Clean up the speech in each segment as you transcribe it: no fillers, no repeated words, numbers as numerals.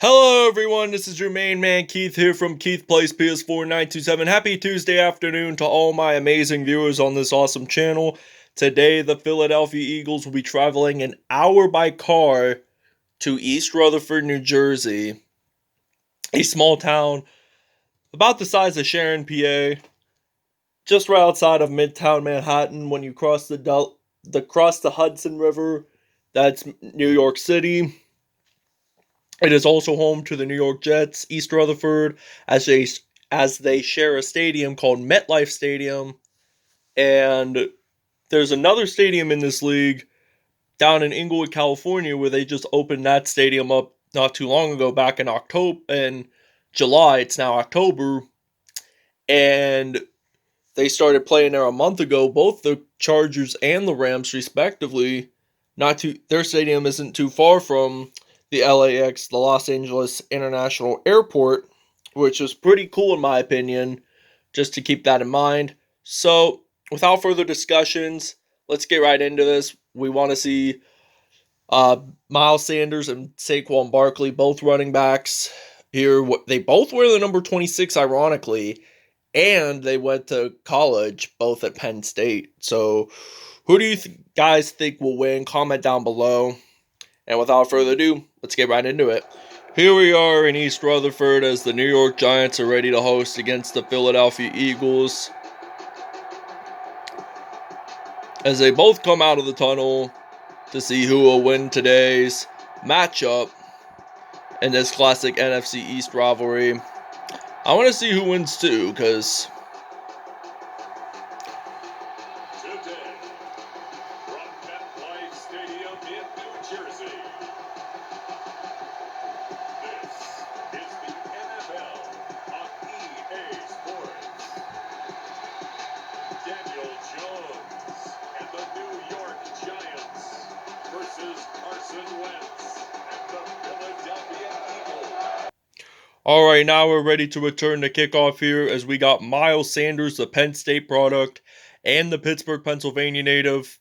Hello everyone, this is your main man Keith here from Keith Plays PS4 927. Happy Tuesday afternoon to all my amazing viewers on this awesome channel. Today the Philadelphia Eagles will be traveling an hour by car to East Rutherford, New Jersey. A small town about the size of Sharon, PA. Just right outside of Midtown Manhattan when you cross the Hudson River. That's New York City. It is also home to the New York Jets, East Rutherford, as they share a stadium called MetLife Stadium. And there's another stadium in this league down in Inglewood, California, where they just opened that stadium up not too long ago, back in July. It's now October, and they started playing there a month ago. Both the Chargers and the Rams, respectively. Their stadium isn't too far from the LAX, the Los Angeles International Airport, which is pretty cool in my opinion, just to keep that in mind. So, without further discussions, let's get right into this. We want to see Miles Sanders and Saquon Barkley, both running backs here. They both wear the number 26, ironically, and they went to college, both at Penn State. So, who do you guys think will win? Comment down below. And without further ado, let's get right into it. Here we are in East Rutherford as the New York Giants are ready to host against the Philadelphia Eagles. As they both come out of the tunnel to see who will win today's matchup in this classic NFC East rivalry. I want to see who wins too, because today, from MetLife Stadium in New Jersey, this is the NFL on EA Sports. Daniel Jones and the New York Giants versus Carson Wentz and the Philadelphia Eagles. Alright, now we're ready to return to kickoff here as we got Miles Sanders, the Penn State product, and the Pittsburgh, Pennsylvania native.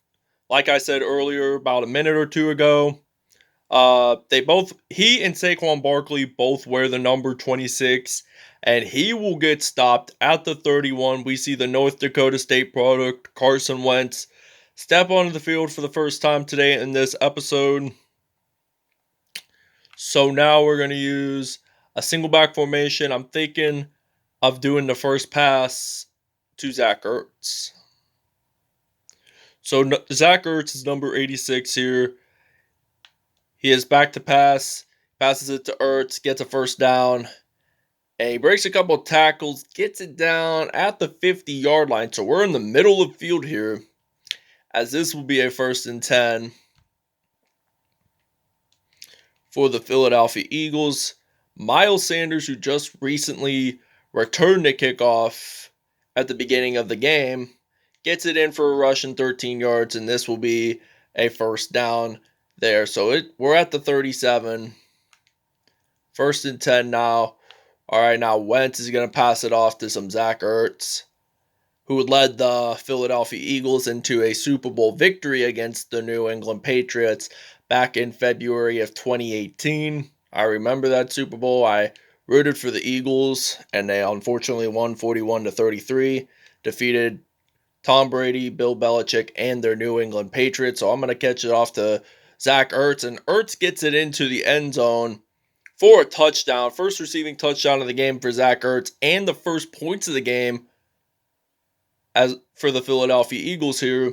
Like I said earlier, about a minute or two ago, he and Saquon Barkley both wear the number 26, and he will get stopped at the 31. We see the North Dakota State product, Carson Wentz, step onto the field for the first time today in this episode. So now we're going to use a single back formation. I'm thinking of doing the first pass to Zach Ertz. So Zach Ertz is number 86 here. He is back to pass, passes it to Ertz, gets a first down, and he breaks a couple of tackles, gets it down at the 50-yard line. So we're in the middle of the field here, as this will be a 1st and 10 for the Philadelphia Eagles. Miles Sanders, who just recently returned to kickoff at the beginning of the game, gets it in for a rushing 13 yards, and this will be a first down there. So we're at the 37. 1st and 10 now. All right, now Wentz is going to pass it off to some Zach Ertz, who led the Philadelphia Eagles into a Super Bowl victory against the New England Patriots back in February of 2018. I remember that Super Bowl. I rooted for the Eagles, and they unfortunately won 41-33, defeated Tom Brady, Bill Belichick, and their New England Patriots. So I'm going to catch it off to Zach Ertz, and Ertz gets it into the end zone for a touchdown. First receiving touchdown of the game for Zach Ertz, and the first points of the game as for the Philadelphia Eagles here,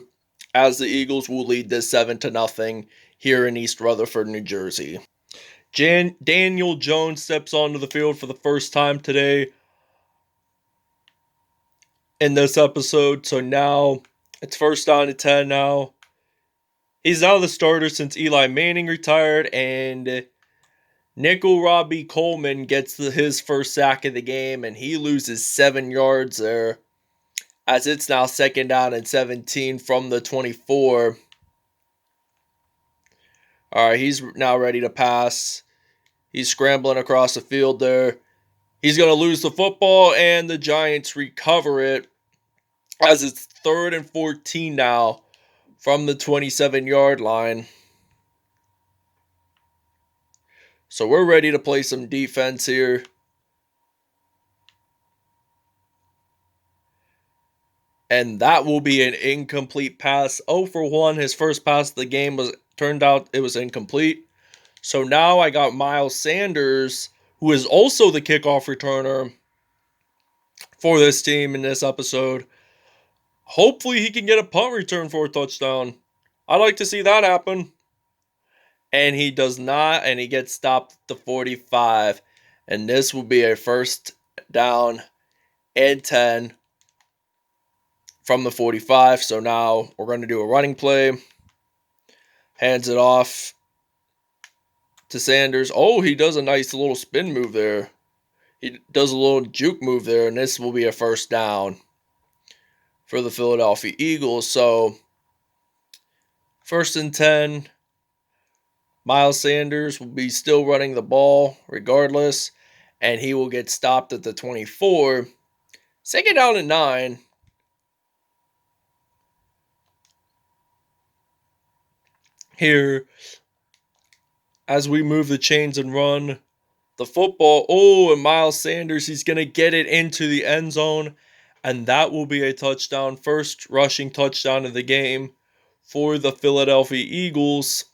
as the Eagles will lead this 7-0 here in East Rutherford, New Jersey. Daniel Jones steps onto the field for the first time today in this episode. So now it's 1st down to 10 now. He's now the starter since Eli Manning retired, and Nickel Robbie Coleman gets his first sack of the game, and he loses 7 yards there, as it's now 2nd down and 17 from the 24. All right, he's now ready to pass. He's scrambling across the field there. He's going to lose the football, and the Giants recover it, as it's 3rd and 14 now from the 27-yard line. So we're ready to play some defense here. And that will be an incomplete pass. 0 for 1. His first pass of the game turned out it was incomplete. So now I got Miles Sanders, who is also the kickoff returner for this team in this episode. Hopefully he can get a punt return for a touchdown. I'd like to see that happen. And he does not, and he gets stopped at the 45. And this will be a first down and 10 from the 45. So now we're going to do a running play. Hands it off to Sanders. Oh, he does a nice little spin move there. He does a little juke move there, and this will be a first down for the Philadelphia Eagles. So, first and 10. Miles Sanders will be still running the ball regardless, and he will get stopped at the 24. Second down and 9. Here, as we move the chains and run the football. Oh, and Miles Sanders, he's going to get it into the end zone, and that will be a touchdown. First rushing touchdown of the game for the Philadelphia Eagles.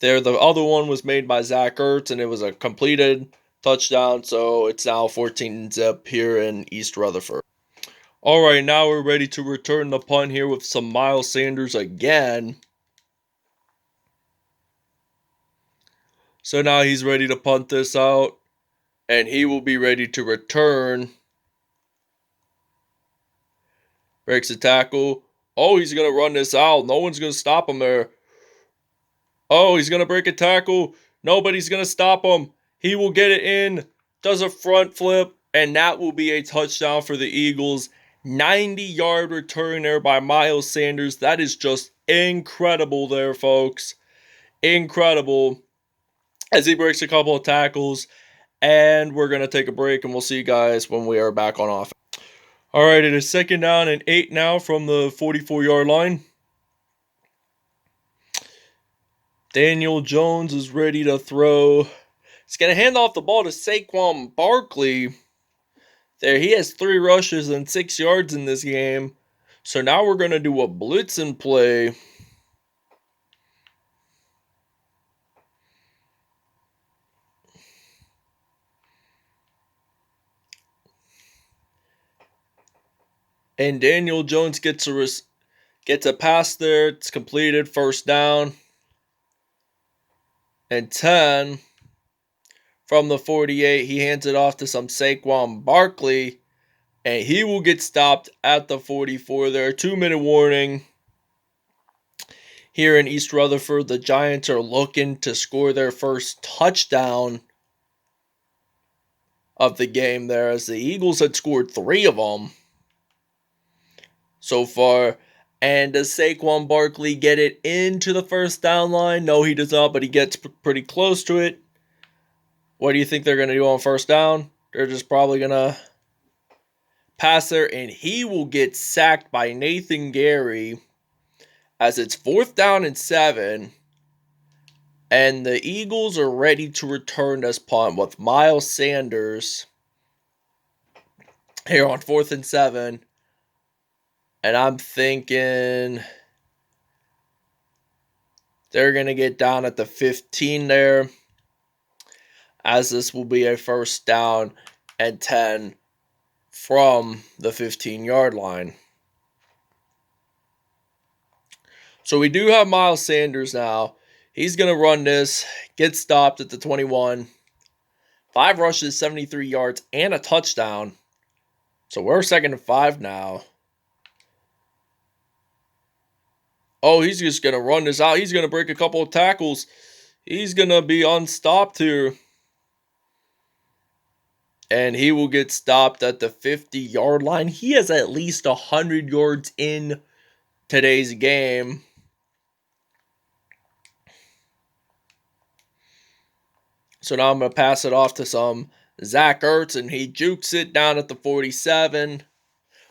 There, the other one was made by Zach Ertz, and it was a completed touchdown, so it's now 14-zip here in East Rutherford. All right, now we're ready to return the punt here with some Miles Sanders again. So now he's ready to punt this out, and he will be ready to return. Breaks a tackle. Oh, he's going to run this out. No one's going to stop him there. Oh, he's going to break a tackle. Nobody's going to stop him. He will get it in. Does a front flip. And that will be a touchdown for the Eagles. 90-yard return there by Miles Sanders. That is just incredible there, folks. Incredible. As he breaks a couple of tackles. And we're going to take a break. And we'll see you guys when we are back on offense. All right, it is second down and 8 now from the 44-yard line. Daniel Jones is ready to throw. He's going to hand off the ball to Saquon Barkley. There, he has 3 rushes and 6 yards in this game. So now we're going to do a blitzing play. And Daniel Jones gets a pass there. It's completed. First down. And 10 from the 48. He hands it off to some Saquon Barkley. And he will get stopped at the 44 there. 2-minute warning. Here in East Rutherford, the Giants are looking to score their first touchdown of the game there, as the Eagles had scored 3 of them so far. And does Saquon Barkley get it into the first down line? No, he does not, but he gets pretty close to it. What do you think they're going to do on first down? They're just probably going to pass there, and he will get sacked by Nathan Gary as it's 4th down and 7. And the Eagles are ready to return this punt with Miles Sanders here on 4th and 7. And I'm thinking they're going to get down at the 15 there, as this will be a first down and 10 from the 15-yard line. So we do have Miles Sanders now. He's going to run this, get stopped at the 21. 5 rushes, 73 yards, and a touchdown. So we're 2nd and 5 now. Oh, he's just going to run this out. He's going to break a couple of tackles. He's going to be unstopped here. And he will get stopped at the 50-yard line. He has at least 100 yards in today's game. So now I'm going to pass it off to some Zach Ertz, and he jukes it down at the 47.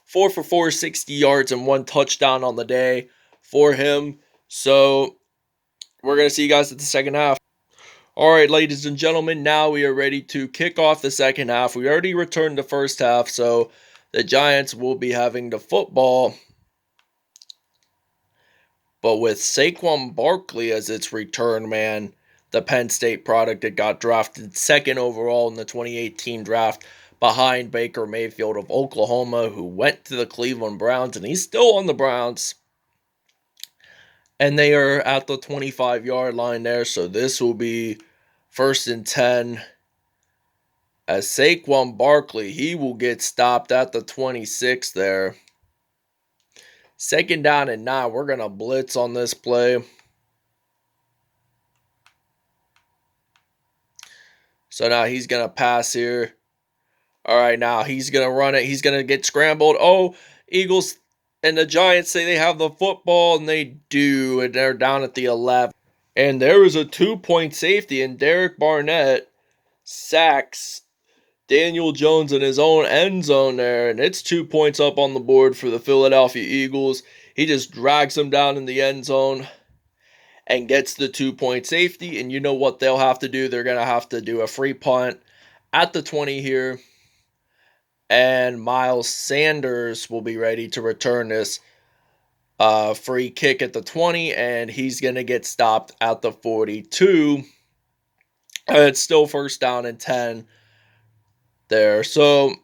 4 for 4, 60 yards, and 1 touchdown on the day for him. So we're going to see you guys at the second half. All right, ladies and gentlemen, now we are ready to kick off the second half. We already returned the first half, so the Giants will be having the football. But with Saquon Barkley as its return man, the Penn State product that got drafted second overall in the 2018 draft behind Baker Mayfield of Oklahoma, who went to the Cleveland Browns, and he's still on the Browns. And they are at the 25-yard line there, so this will be 1st and 10. As Saquon Barkley, he will get stopped at the 26 there. 2nd down and 9. We're going to blitz on this play. So now he's going to pass here. All right, now he's going to run it. He's going to get scrambled. Oh, Eagles and the Giants say they have the football, and they do. And they're down at the 11. And there is a 2-point safety, and Derek Barnett sacks Daniel Jones in his own end zone there, and it's 2 points up on the board for the Philadelphia Eagles. He just drags him down in the end zone and gets the 2-point safety, and you know what they'll have to do? They're going to have to do a free punt at the 20 here, and Miles Sanders will be ready to return this free kick at the 20, and he's going to get stopped at the 42. It's still 1st down and 10 there. So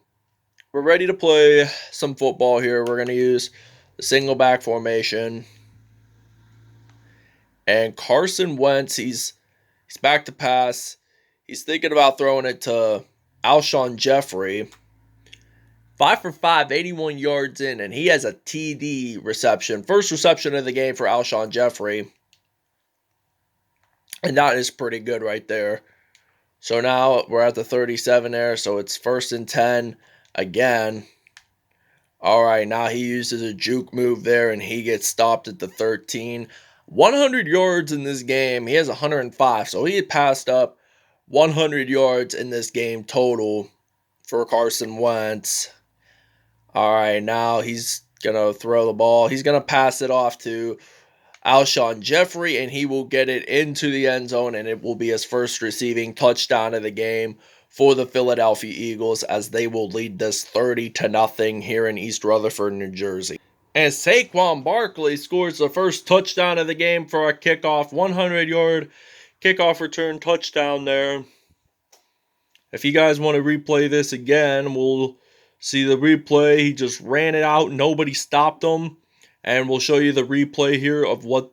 we're ready to play some football here. We're going to use the single back formation. And Carson Wentz, he's back to pass. He's thinking about throwing it to Alshon Jeffrey. 5 for 5, 81 yards in, and he has a TD reception. First reception of the game for Alshon Jeffrey. And that is pretty good right there. So now we're at the 37 there, so it's 1st and 10 again. All right, now he uses a juke move there, and he gets stopped at the 13. 100 yards in this game. He has 105, so he had passed up 100 yards in this game total for Carson Wentz. All right, now he's going to throw the ball. He's going to pass it off to Alshon Jeffrey, and he will get it into the end zone, and it will be his first receiving touchdown of the game for the Philadelphia Eagles, as they will lead this 30-0 here in East Rutherford, New Jersey. And Saquon Barkley scores the first touchdown of the game for a kickoff, 100-yard kickoff return touchdown there. If you guys want to replay this again, we'll see the replay. He just ran it out. Nobody stopped him. And we'll show you the replay here of what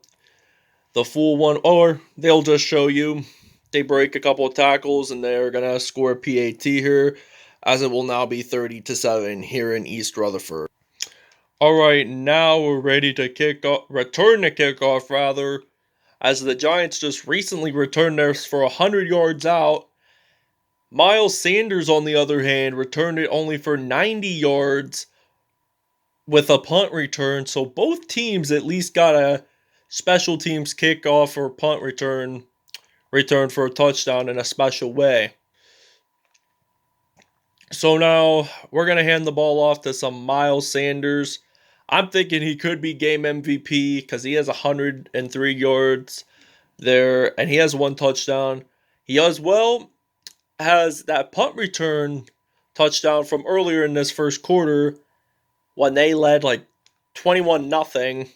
the full one, or they'll just show you they break a couple of tackles and they're going to score a PAT here, as it will now be 30-7 here in East Rutherford. All right, now we're ready to return the kickoff, as the Giants just recently returned theirs for 100 yards out. Miles Sanders, on the other hand, returned it only for 90 yards with a punt return, so both teams at least got a special teams kickoff or punt return for a touchdown in a special way. So now we're going to hand the ball off to some Miles Sanders. I'm thinking he could be game MVP because he has 103 yards there, and he has 1 touchdown. He as well has that punt return touchdown from earlier in this first quarter, when they led like 21-0,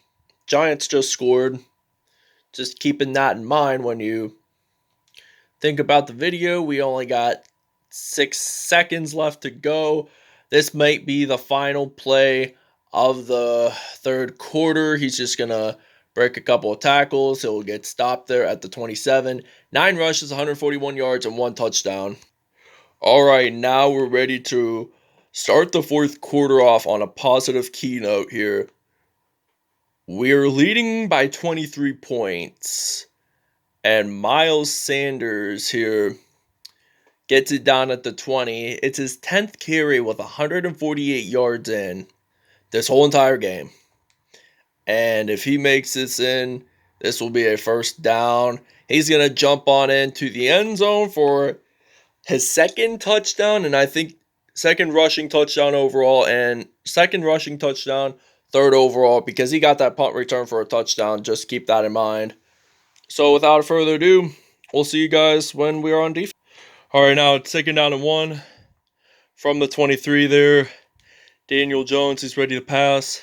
Giants just scored. Just keeping that in mind when you think about the video. We only got 6 seconds left to go. This might be the final play of the third quarter. He's just going to break a couple of tackles. He'll get stopped there at the 27. 9 rushes, 141 yards, and 1 touchdown. All right, now we're ready to start the fourth quarter off on a positive keynote here. We're leading by 23 points. And Miles Sanders here gets it down at the 20. It's his 10th carry with 148 yards in this whole entire game. And if he makes this in, this will be a 1st down. He's going to jump on into the end zone for his 2nd touchdown, and I think 2nd rushing touchdown overall, and 2nd rushing touchdown, 3rd overall, because he got that punt return for a touchdown. Just keep that in mind. So without further ado, we'll see you guys when we are on defense. All right, now it's 2nd down and 1 from the 23 there. Daniel Jones, he's ready to pass.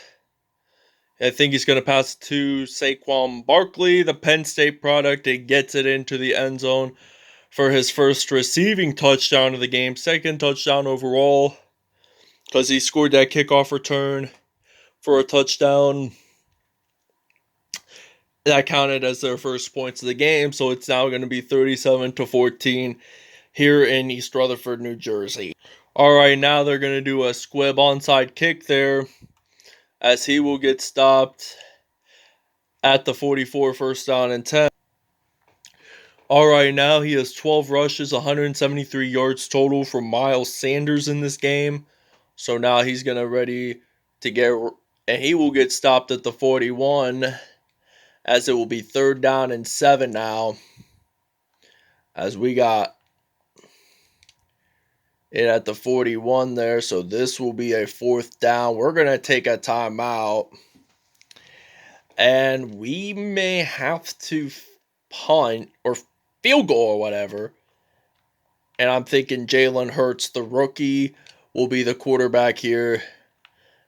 I think he's going to pass to Saquon Barkley, the Penn State product, and gets it into the end zone for his first receiving touchdown of the game. 2nd touchdown overall, because he scored that kickoff return for a touchdown. That counted as their first points of the game, so it's now going to be 37-14 here in East Rutherford, New Jersey. All right, now they're going to do a squib onside kick there, as he will get stopped at the 44, 1st down and 10. All right, now he has 12 rushes, 173 yards total from Miles Sanders in this game. So now he's going to ready to get, and he will get stopped at the 41, as it will be 3rd down and 7 now, as we got it at the 41 there. So this will be a 4th down. We're going to take a timeout, and we may have to punt or field goal or whatever. And I'm thinking Jalen Hurts, the rookie, will be the quarterback here,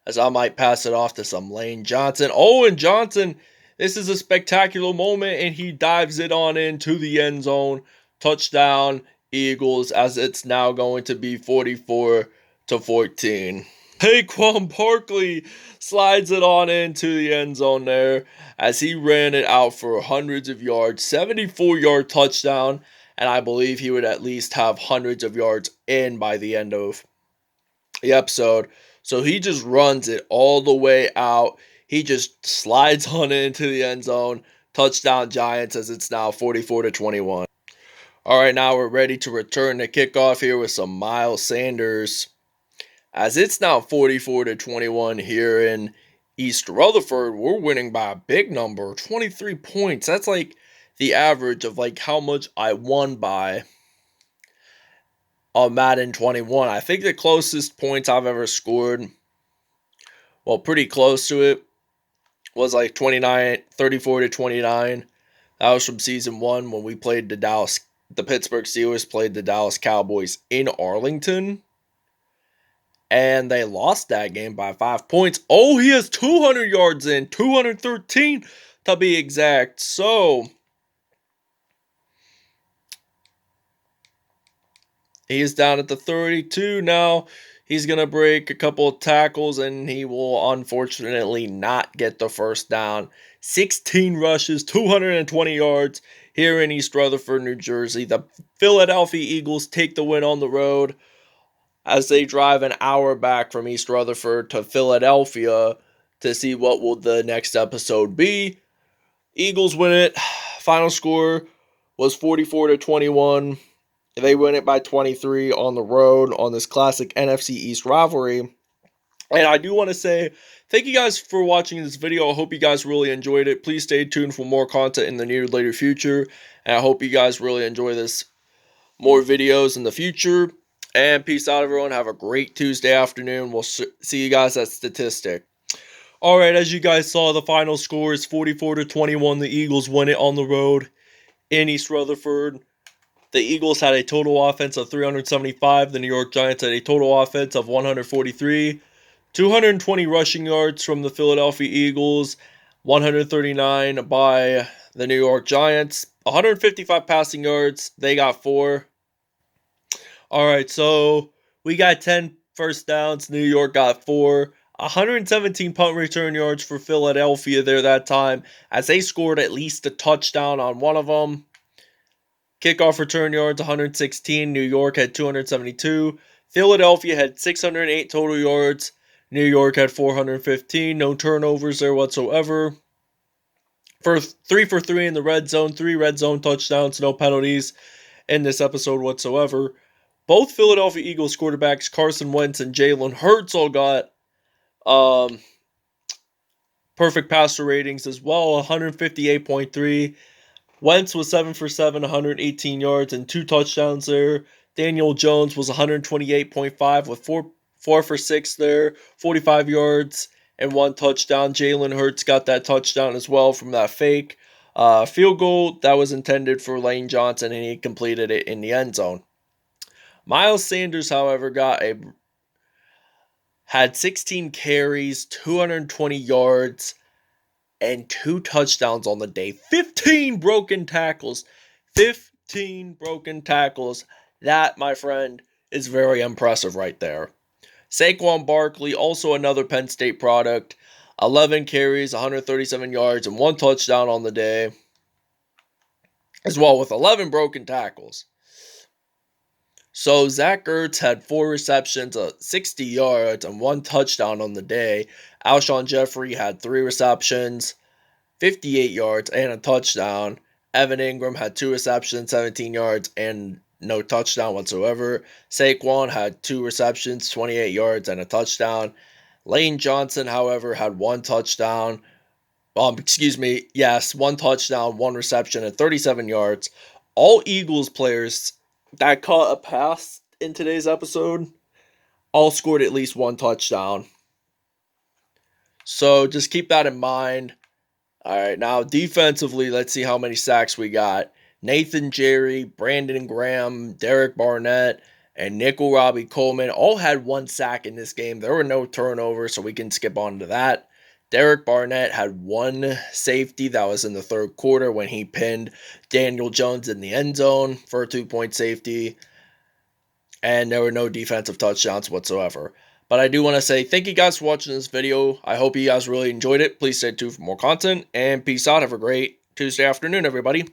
as I might pass it off to some Lane Johnson. Oh, and Johnson, this is a spectacular moment, and he dives it on into the end zone. Touchdown, Eagles, as it's now going to be 44-14. Saquon Barkley slides it on into the end zone there, as he ran it out for hundreds of yards, 74-yard touchdown, and I believe he would at least have hundreds of yards in by the end of the episode. So he just runs it all the way out. He just slides on into the end zone. Touchdown Giants, as it's now 44-21. All right, now we're ready to return the kickoff here with some Miles Sanders, as it's now 44-21 here in East Rutherford. We're winning by a big number, 23 points. That's like the average of like how much I won by on Madden 21. I think the closest points I've ever scored, well, pretty close to it, was like 34-29. That was from season 1 when we played the Pittsburgh Steelers played the Dallas Cowboys in Arlington. And they lost that game by 5 points. Oh, he has 200 yards in, 213 to be exact. So he is down at the 32 now. He's going to break a couple of tackles, and he will unfortunately not get the 1st down. 16 rushes, 220 yards here in East Rutherford, New Jersey. The Philadelphia Eagles take the win on the road, as they drive an hour back from East Rutherford to Philadelphia to see what will the next episode be. Eagles win it. Final score was 44-21. They win it by 23 on the road on this classic NFC East rivalry. And I do want to say thank you guys for watching this video. I hope you guys really enjoyed it. Please stay tuned for more content in the near later future. And I hope you guys really enjoy this. More videos in the future. And peace out, everyone. Have a great Tuesday afternoon. We'll see you guys at Statistic. All right, as you guys saw, the final score is 44-21. The Eagles win it on the road in East Rutherford. The Eagles had a total offense of 375. The New York Giants had a total offense of 143. 220 rushing yards from the Philadelphia Eagles. 139 by the New York Giants. 155 passing yards. They got 4. All right, so we got 10 1st downs. New York got 4. 117 punt return yards for Philadelphia there that time, as they scored at least a touchdown on one of them. Kickoff return yards, 116. New York had 272. Philadelphia had 608 total yards. New York had 415. No turnovers there whatsoever. For 3 for 3 in the red zone. 3 red zone touchdowns. No penalties in this episode whatsoever. Both Philadelphia Eagles quarterbacks, Carson Wentz and Jalen Hurts, all got perfect passer ratings as well, 158.3. Wentz was 7 for 7, 118 yards and 2 touchdowns there. Daniel Jones was 128.5 with 4 for 6 there, 45 yards and 1 touchdown. Jalen Hurts got that touchdown as well from that fake. Field goal that was intended for Lane Johnson, and he completed it in the end zone. Miles Sanders, however, had 16 carries, 220 yards, and 2 touchdowns on the day. 15 broken tackles. 15 broken tackles. That, my friend, is very impressive right there. Saquon Barkley, also another Penn State product. 11 carries, 137 yards, and 1 touchdown on the day, as well with 11 broken tackles. So Zach Ertz had 4 receptions, 60 yards, and 1 touchdown on the day. Alshon Jeffrey had 3 receptions, 58 yards, and a touchdown. Evan Ingram had 2 receptions, 17 yards, and no touchdown whatsoever. Saquon had 2 receptions, 28 yards, and a touchdown. Lane Johnson, however, had 1 touchdown. 1 touchdown, 1 reception, and 37 yards. All Eagles players that caught a pass in today's episode all scored at least 1 touchdown. So just keep that in mind. All right, now defensively, let's see how many sacks we got. Nathan Jerry, Brandon Graham, Derek Barnett, and Nickel Robbie Coleman all had 1 sack in this game. There were no turnovers, so we can skip on to that. Derek Barnett had 1 safety that was in the 3rd quarter when he pinned Daniel Jones in the end zone for a 2-point safety. And there were no defensive touchdowns whatsoever. But I do want to say thank you guys for watching this video. I hope you guys really enjoyed it. Please stay tuned for more content. And peace out. Have a great Tuesday afternoon, everybody.